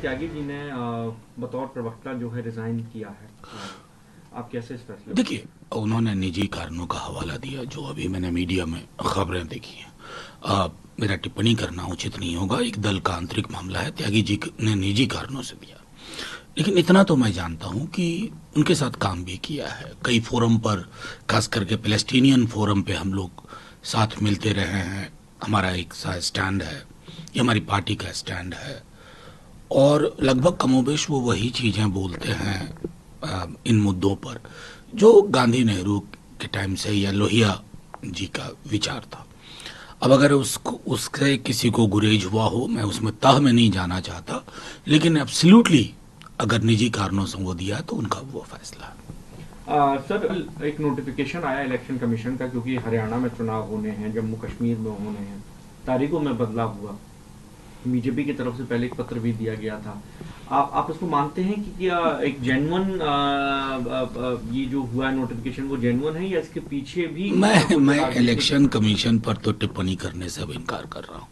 त्यागी जी ने बतौर प्रवक्ता जो है रिजाइन किया है, आप कैसे इस फैसले? देखिए, उन्होंने निजी कारणों का हवाला दिया, जो अभी मैंने मीडिया में खबरें देखी हैं। मेरा टिप्पणी करना उचित नहीं होगा, एक दल का आंतरिक मामला है। त्यागी जी ने निजी कारणों से दिया, लेकिन इतना तो मैं जानता हूं कि उनके साथ काम भी किया है कई फोरम पर, खास करके पैलेस्टीनियन फोरम पे हम लोग साथ मिलते रहे हैं। हमारा एक सा स्टैंड है, ये हमारी पार्टी का स्टैंड है, और लगभग कमोबेश वो वही चीज़ें बोलते हैं इन मुद्दों पर जो गांधी नेहरू के टाइम से या लोहिया जी का विचार था। अब अगर उससे किसी को गुरेज हुआ हो, मैं उसमें तह में नहीं जाना चाहता, लेकिन एब्सोल्युटली अगर निजी कारणों से वो दिया तो उनका वो फैसला है। सर, एक नोटिफिकेशन आया इलेक्शन कमीशन का, क्योंकि हरियाणा में चुनाव होने हैं, जम्मू कश्मीर में होने हैं, तारीखों में बदलाव हुआ। बीजेपी की तरफ से पहले एक पत्र भी दिया गया था। आप इसको मानते हैं कि क्या एक जेन्युइन ये जो हुआ है नोटिफिकेशन वो जेन्युइन है, या इसके पीछे भी मैं इलेक्शन कमीशन पर तो टिप्पणी करने से अब इनकार कर रहा हूँ।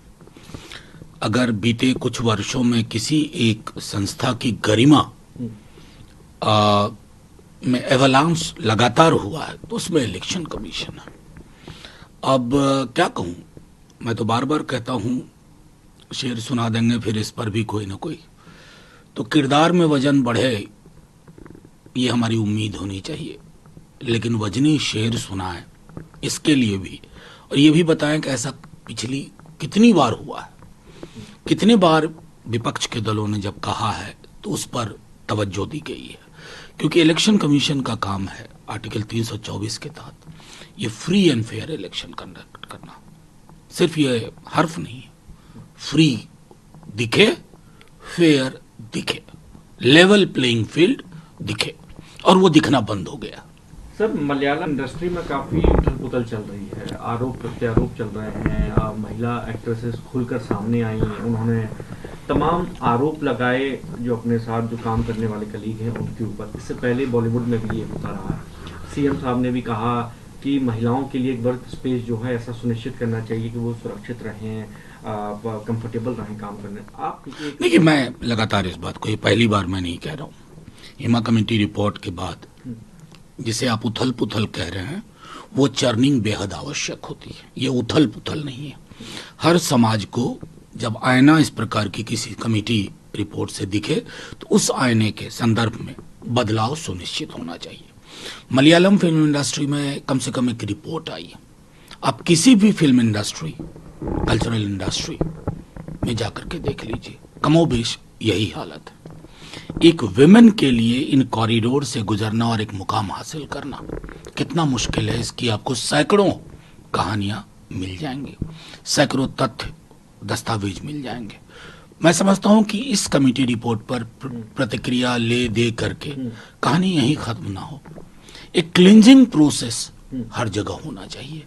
अगर बीते कुछ वर्षों में किसी एक संस्था की गरिमा में एवलांस लगातार हुआ है तो उसमें इलेक्शन कमीशन है। अब क्या कहूँ, मैं तो बार बार कहता हूँ, शेर सुना देंगे फिर इस पर भी कोई ना कोई, तो किरदार में वजन बढ़े ये हमारी उम्मीद होनी चाहिए, लेकिन वजनी शेर सुनाए इसके लिए भी, और ये भी बताएं कि ऐसा पिछली कितनी बार हुआ है, कितने बार विपक्ष के दलों ने जब कहा है तो उस पर तवज्जो दी गई है। क्योंकि इलेक्शन कमीशन का काम है आर्टिकल 324 के तहत ये free and fair election conduct करना। सिर्फ ये हर्फ नहीं है, फ्री दिखे, फेयर दिखे, लेवल प्लेइंग फील्ड दिखे, और वो दिखना बंद हो गया। सर, मलयालम इंडस्ट्री में काफी उथल-पुथल चल रही है, आरोप प्रत्यारोप चल रहे हैं, महिला एक्ट्रेसेस खुलकर सामने आई हैं, उन्होंने तमाम आरोप लगाए जो अपने साथ जो काम करने वाले कलीग हैं उनके ऊपर। इससे पहले बॉलीवुड में भी ये होता रहा है। सीएम साहब ने भी कहा कि महिलाओं के लिए एक वर्क स्पेस जो है ऐसा सुनिश्चित करना चाहिए कि वो सुरक्षित रहें, कंफर्टेबल रहें काम करने। आप देखिए, मैं लगातार इस बात को, ये पहली बार मैं नहीं कह रहा हूँ, हेमा कमेटी रिपोर्ट के बाद जिसे आप उथल पुथल कह रहे हैं वो चर्निंग बेहद आवश्यक होती है, ये उथल पुथल नहीं है। हर समाज को जब आईना इस प्रकार की किसी कमेटी रिपोर्ट से दिखे तो उस आईने के संदर्भ में बदलाव सुनिश्चित होना चाहिए। मलयालम फिल्म इंडस्ट्री में कम से कम एक रिपोर्ट आई है। आप किसी भी फिल्म इंडस्ट्री, कल्चरल इंडस्ट्री में जाकर के देख लीजिए, कमोबेश यही हालत है। एक विमेन के लिए इन कॉरिडोर से गुजरना और एक मुकाम हासिल करना कितना मुश्किल है, इसकी आपको सैकड़ों कहानियां मिल जाएंगी, सैकड़ों तथ्य दस्तावेज मिल जाएंगे। मैं समझता हूं कि इस कमेटी रिपोर्ट पर प्रतिक्रिया ले दे करके कहानी यहीं खत्म ना हो। एक क्लींजिंग प्रोसेस हर जगह होना चाहिए।